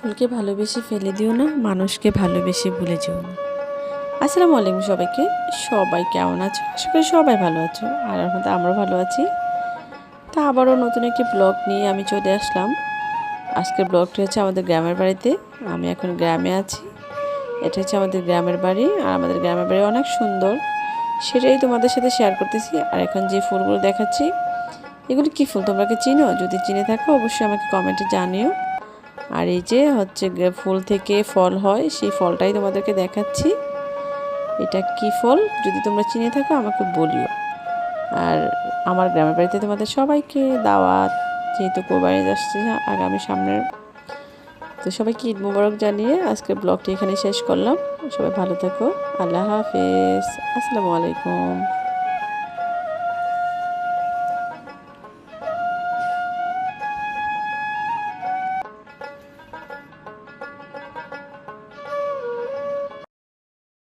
ফুলকে ভালোবেসে ফেলে দিও না, মানুষকে ভালোবেসে ভুলে যেও না। আসসালামু আলাইকুম সবাইকে। সবাই কেমন আছো? আশা করি সবাই ভালো আছো, আর আমরাও ভালো আছি। তা আবারও নতুন একটি ব্লগ নিয়ে আমি চলে আসলাম। আজকের ব্লগটি হচ্ছে আমাদের গ্রামের বাড়িতে। আমি এখন গ্রামে আছি। এটা হচ্ছে আমাদের গ্রামের বাড়ি, আর আমাদের গ্রামের বাড়ি অনেক সুন্দর, সেটাই তোমাদের সাথে শেয়ার করতেছি। আর এখন যে ফুলগুলো দেখাচ্ছি, এগুলি কী ফুল তোমরা কি চিনো? যদি চিনে থাকো অবশ্যই আমাকে কমেন্টে জানিও। আর এই যে হচ্ছে ফুল থেকে ফল হয়, সেই ফলটাই তোমাদেরকে দেখাচ্ছি। এটা কি ফল যদি তোমরা চিনে থাকো আমাকে বলিও। আর আমার গ্রামের বাড়িতে তোমাদের সবাইকে দাওয়াত, যেহেতু কোরবানি আসছে আগামী সামনের, তো সবাইকে ঈদ মোবারক জানিয়ে আজকের ব্লগটি এখানে শেষ করলাম। সবাই ভালো থাকো। আল্লাহ হাফেজ। আসসালামু আলাইকুম।